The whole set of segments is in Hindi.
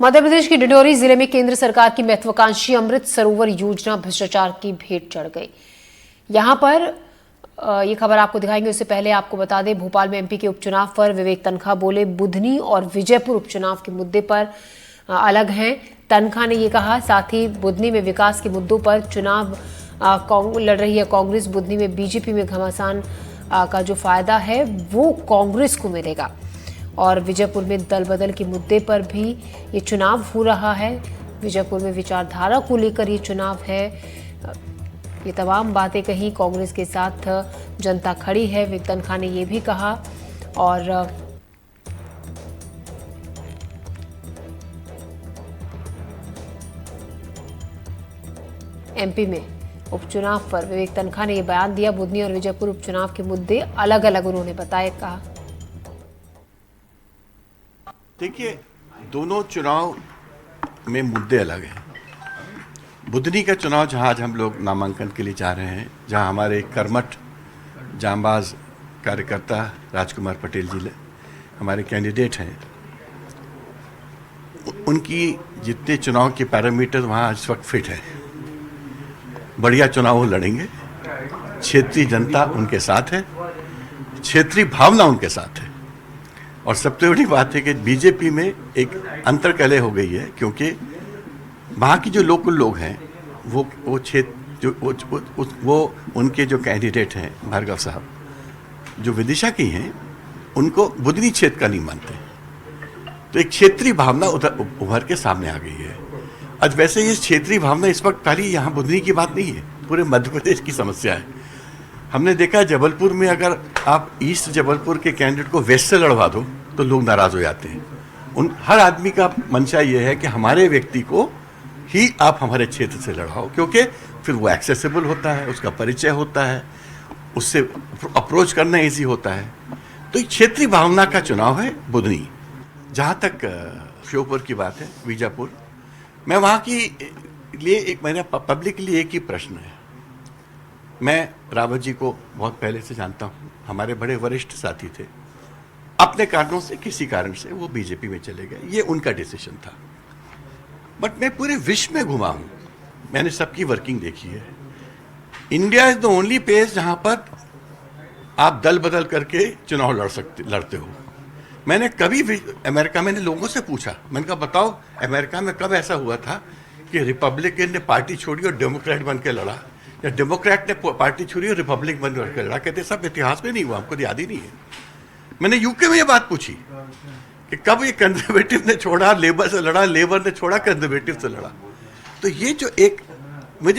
मध्य प्रदेश की डिंडोरी जिले में केंद्र सरकार की महत्वाकांक्षी अमृत सरोवर योजना भ्रष्टाचार की भेंट चढ़ गई। यहां पर ये खबर आपको दिखाएंगे, उससे पहले आपको बता दें भोपाल में एमपी के उपचुनाव पर विवेक तनखा बोले बुधनी और विजयपुर उपचुनाव के मुद्दे पर अलग हैं। तनखा ने ये कहा, साथ ही बुधनी में विकास के मुद्दों पर चुनाव लड़ रही है कांग्रेस, बुधनी में बीजेपी में घमासान का जो फायदा है वो कांग्रेस को मिलेगा और विजयपुर में दल बदल के मुद्दे पर भी ये चुनाव हो रहा है। विजयपुर में विचारधारा को लेकर ये चुनाव है। ये तमाम बातें कही, कांग्रेस के साथ जनता खड़ी है, विवेक तनखा ने ये भी कहा। और एमपी में उपचुनाव पर विवेक तनखा ने यह बयान दिया। बुधनी और विजयपुर उपचुनाव के मुद्दे अलग अलग उन्होंने बताया। कहा, देखिए, दोनों चुनाव में मुद्दे अलग हैं। बुधनी का चुनाव जहां आज हम लोग नामांकन के लिए जा रहे हैं, जहां हमारे कर्मठ जांबाज कार्यकर्ता राजकुमार पटेल जी हमारे कैंडिडेट हैं, उनकी जितने चुनाव के पैरामीटर वहां इस वक्त फिट है, बढ़िया चुनाव वो लड़ेंगे। क्षेत्रीय जनता उनके साथ है, क्षेत्रीय भावना उनके साथ है। और सबसे बड़ी बात है कि बीजेपी में एक अंतर्कलह हो गई है, क्योंकि वहाँ की जो लोकल लोग हैं वो क्षेत्र जो वो उनके जो कैंडिडेट हैं भार्गव साहब, जो विदिशा की हैं, उनको बुधनी क्षेत्र का नहीं मानते। तो एक क्षेत्रीय भावना उभर के सामने आ गई है। आज वैसे ये क्षेत्रीय भावना इस वक्त खाली यहाँ बुधनी की बात नहीं है, पूरे मध्य प्रदेश की समस्या है। हमने देखा जबलपुर में अगर आप ईस्ट जबलपुर के कैंडिडेट को वेस्ट से लड़वा दो तो लोग नाराज हो जाते हैं। हर आदमी का मंशा ये है कि हमारे व्यक्ति को ही आप हमारे क्षेत्र से लड़ाओ, क्योंकि फिर वो एक्सेसिबल होता है, उसका परिचय होता है, उससे अप्रोच करना ईजी होता है। तो ये क्षेत्रीय भावना का चुनाव है बुधनी। जहाँ तक श्योपुर की बात है, बीजापुर, मैं वहाँ की लिए एक मेरा पब्लिक के लिए एक ही प्रश्न है। मैं रावत जी को बहुत पहले से जानता हूँ, हमारे बड़े वरिष्ठ साथी थे। अपने कारणों से, किसी कारण से वो बीजेपी में चले गए, ये उनका डिसीजन था। बट मैं पूरे विश्व में घुमा हूँ, मैंने सबकी वर्किंग देखी है। India is the only place जहाँ पर आप दल बदल करके चुनाव लड़ते हो। मैंने कभी भी अमेरिका में लोगों से पूछा, मैंने कहा बताओ अमेरिका में कब ऐसा हुआ था कि रिपब्लिकन ने पार्टी छोड़ी और डेमोक्रेट बन के लड़ा, या डेमोक्रेट ने पार्टी छोड़ी और रिपब्लिक बन के लड़ा। कहते सब इतिहास में नहीं हुआ, हमको याद ही नहीं है। मैंने यूके में ये बात पूछी कि कब ये कंजर्वेटिव ने छोड़ा लेबर से लड़ा, लेबर ने छोड़ा कंजर्वेटिव से लड़ा। तो ये जो एक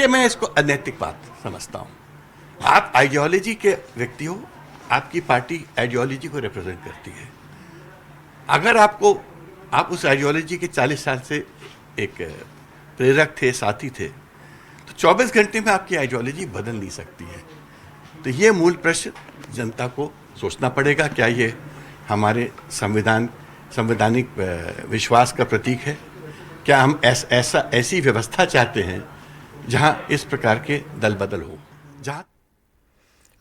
मैं इसको अनैतिक बात समझता हूँ। आप आइडियोलॉजी के व्यक्ति हो, आपकी पार्टी आइडियोलॉजी को रिप्रेजेंट करती है। अगर आप उस आइडियोलॉजी के 40 साल से एक प्रेरक थे, साथी थे, तो 24 घंटे में आपकी आइडियोलॉजी बदल नहीं सकती है। तो ये मूल प्रश्न जनता को सोचना पड़ेगा, क्या ये हमारे संवैधानिक विश्वास का प्रतीक है? क्या हम ऐसी व्यवस्था चाहते हैं जहां इस प्रकार के दल बदल हो? जहां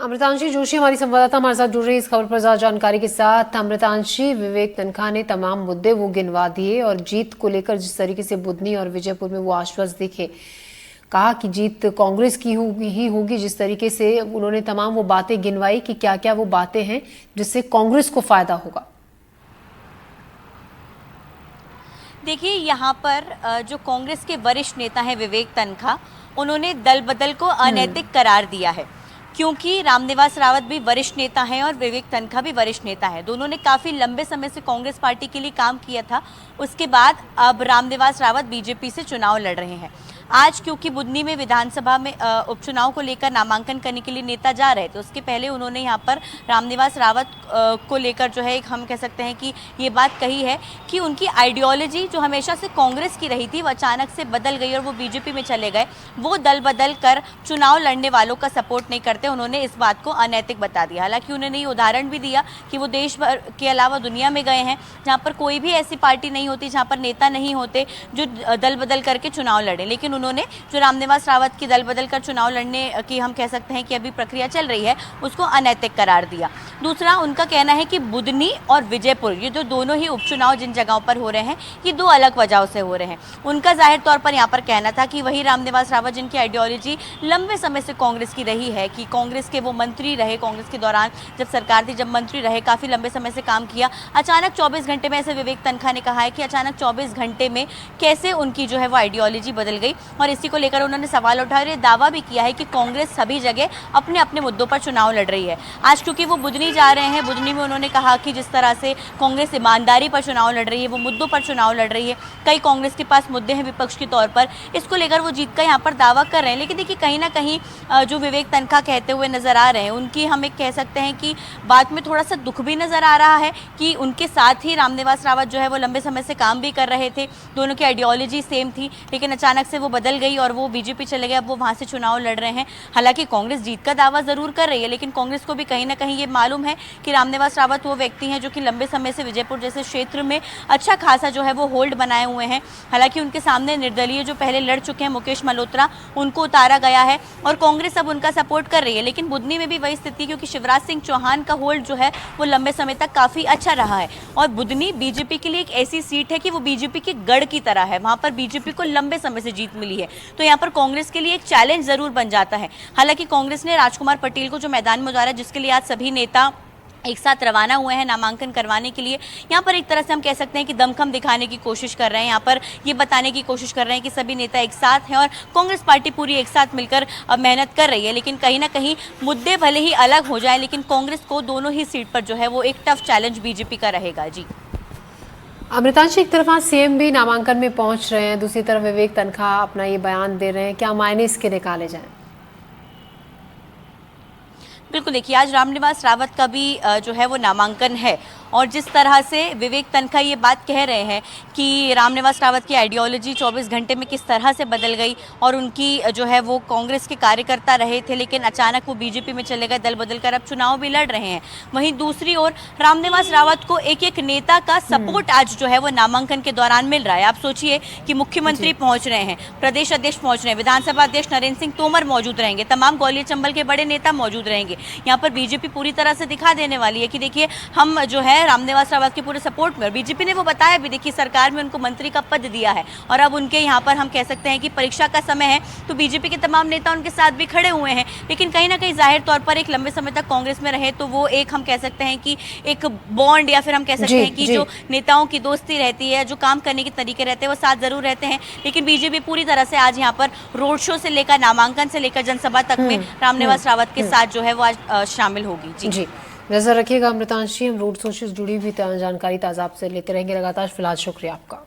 अमृतांशी जोशी हमारी संवाददाता हमारे साथ जुड़ रही इस खबर पर ज्यादा जानकारी के साथ। अमृतांशी, विवेक तनखा ने तमाम मुद्दे वो गिनवा दिए और जीत को लेकर जिस तरीके से बुधनी और विजयपुर में वो आश्वस्त दिखे, कहा कि जीत कांग्रेस की ही होगी। जिस तरीके से उन्होंने तमाम वो बातें गिनवाई कि क्या क्या वो बातें हैं जिससे कांग्रेस को फायदा होगा। देखिए, यहाँ पर जो कांग्रेस के वरिष्ठ नेता हैं विवेक तनखा, उन्होंने दल बदल को अनैतिक करार दिया है, क्योंकि रामनिवास रावत भी वरिष्ठ नेता हैं और विवेक तनखा भी वरिष्ठ नेता है। दोनों ने काफ़ी लंबे समय से कांग्रेस पार्टी के लिए काम किया था। उसके बाद अब रामनिवास रावत बीजेपी से चुनाव लड़ रहे हैं। आज क्योंकि बुधनी में विधानसभा में उपचुनाव को लेकर नामांकन करने के लिए नेता जा रहे थे, उसके पहले उन्होंने यहाँ पर रामनिवास रावत को लेकर जो है, हम कह सकते हैं कि ये बात कही है कि उनकी आइडियोलॉजी जो हमेशा से कांग्रेस की रही थी, वो अचानक से बदल गई और वो बीजेपी में चले गए। वो दल बदल कर चुनाव लड़ने वालों का सपोर्ट नहीं करते। उन्होंने इस बात को अनैतिक बता दिया। हालांकि उन्होंने ये उदाहरण भी दिया कि वो देश भर के अलावा दुनिया में गए हैं जहाँ पर कोई भी ऐसी पार्टी नहीं होती, जहाँ पर नेता नहीं होते जो दल बदल करके चुनाव लड़े। लेकिन उन्होंने जो रामनिवास रावत की दल बदल कर चुनाव लड़ने की हम कह सकते हैं कि अभी प्रक्रिया चल रही है उसको अनैतिक करार दिया। दूसरा उनका कहना है कि बुधनी और विजयपुर ये जो दोनों ही उपचुनाव जिन जगहों पर हो रहे हैं ये दो अलग वजहों से हो रहे हैं। उनका जाहिर तौर पर यहाँ पर कहना था कि वही रामनिवास रावत जिनकी आइडियोलॉजी लंबे समय से कांग्रेस की रही है, कि कांग्रेस के वो मंत्री रहे, कांग्रेस के दौरान जब सरकार थी, जब मंत्री रहे, काफ़ी लंबे समय से काम किया, अचानक 24 घंटे में, ऐसे विवेक तनखा ने कहा है कि अचानक 24 घंटे में कैसे उनकी जो है वो आइडियोलॉजी बदल गई। और इसी को लेकर उन्होंने सवाल उठाया और ये दावा भी किया है कि कांग्रेस सभी जगह अपने अपने मुद्दों पर चुनाव लड़ रही है। आज क्योंकि वो बुधनी जा रहे हैं, बुधनी में उन्होंने कहा कि जिस तरह से कांग्रेस ईमानदारी पर चुनाव लड़ रही है, वो मुद्दों पर चुनाव लड़ रही है, कई कांग्रेस के पास मुद्दे हैं विपक्ष के तौर पर, इसको लेकर वो जीत का यहाँ पर दावा कर रहे हैं। लेकिन देखिए कहीं ना कहीं जो विवेक तनखा कहते हुए नजर आ रहे हैं, उनकी हम एक कह सकते हैं कि बात में थोड़ा सा दुख भी नजर आ रहा है कि उनके साथ ही रामनिवास रावत जो है वो लंबे समय से काम भी कर रहे थे, दोनों की आइडियोलॉजी सेम थी, लेकिन अचानक से वो बदल गई और वो बीजेपी चले गए, अब वो वहाँ से चुनाव लड़ रहे हैं। हालांकि कांग्रेस जीत का दावा जरूर कर रही है, लेकिन कांग्रेस को भी कहीं ना कहीं ये मालूम है कि रामनिवास रावत वो व्यक्ति हैं जो कि लंबे समय से विजयपुर जैसे क्षेत्र में अच्छा खासा जो है वो होल्ड बनाए हुए हैं। हालांकि उनके सामने निर्दलीय जो पहले लड़ चुके हैं मुकेश मल्होत्रा, उनको उतारा गया है और कांग्रेस अब उनका सपोर्ट कर रही है। लेकिन बुधनी में भी वही स्थिति, क्योंकि शिवराज सिंह चौहान का होल्ड जो है वो लंबे समय तक काफ़ी अच्छा रहा है और बुधनी बीजेपी के लिए एक ऐसी सीट है कि वो बीजेपी के गढ़ की तरह है, वहाँ पर बीजेपी को लंबे समय से जीत मिली है, तो यहाँ पर कांग्रेस के लिए एक चैलेंज जरूर बन जाता है। हालांकि कांग्रेस ने राजकुमार पटेल को जो मैदान में उतारा, जिसके लिए आज सभी नेता एक साथ रवाना हुए हैं नामांकन करवाने के लिए, यहाँ पर एक तरह से हम कह सकते हैं कि दमखम दिखाने की कोशिश कर रहे हैं, यहाँ पर ये बताने की कोशिश कर रहे हैं कि सभी नेता एक साथ हैं और कांग्रेस पार्टी पूरी एक साथ मिलकर मेहनत कर रही है। लेकिन कहीं ना कहीं मुद्दे भले ही अलग हो जाए, लेकिन कांग्रेस को दोनों ही सीट पर जो है वो एक टफ चैलेंज बीजेपी का रहेगा। जी अमृतांशी, एक तरफ आज सीएम भी नामांकन में पहुंच रहे हैं, दूसरी तरफ विवेक तनखा अपना ये बयान दे रहे हैं, क्या मायने इसके निकाले जाएं? बिल्कुल, देखिए आज रामनिवास रावत का भी जो है वो नामांकन है और जिस तरह से विवेक तनखा ये बात कह रहे हैं कि रामनिवास रावत की आइडियोलॉजी 24 घंटे में किस तरह से बदल गई और उनकी जो है वो कांग्रेस के कार्यकर्ता रहे थे, लेकिन अचानक वो बीजेपी में चले गए, दल बदल कर अब चुनाव भी लड़ रहे हैं। वहीं दूसरी ओर रामनिवास रावत को एक एक नेता का सपोर्ट आज जो है वो नामांकन के दौरान मिल रहा है। आप सोचिए कि मुख्यमंत्री पहुंच रहे हैं, प्रदेश अध्यक्ष पहुंच रहे हैं, विधानसभा अध्यक्ष नरेंद्र सिंह तोमर मौजूद रहेंगे, तमाम ग्वालियर चंबल के बड़े नेता मौजूद रहेंगे। यहाँ पर बीजेपी पूरी तरह से दिखा देने वाली है कि देखिए हम जो है रामनिवास रावत के पूरे सपोर्ट में, और बीजेपी ने वो बताया भी, देखिए सरकार में उनको मंत्री का पद दिया है और अब उनके यहाँ पर हम कह सकते हैं कि परीक्षा का समय है, तो बीजेपी के तमाम नेता उनके साथ भी खड़े हुए हैं। लेकिन कहीं ना कहीं जाहिर तौर पर एक लंबे समय तक कांग्रेस में रहे तो वो एक हम कह सकते हैं कि एक बॉन्ड या फिर हम कह सकते हैं कि जो नेताओं की दोस्ती रहती है, जो काम करने के तरीके रहते हैं वो साथ जरूर रहते हैं। लेकिन बीजेपी पूरी तरह से आज यहाँ पर रोड शो से लेकर नामांकन से लेकर जनसभा तक में रामनिवास रावत के साथ जो है वो आज शामिल होगी। जी नजर रखिएगा अमृतांशी, हम रोड शो से जुड़ी हुई जानकारी ताज़ा आपसे लेते रहेंगे लगातार। फिलहाल शुक्रिया आपका।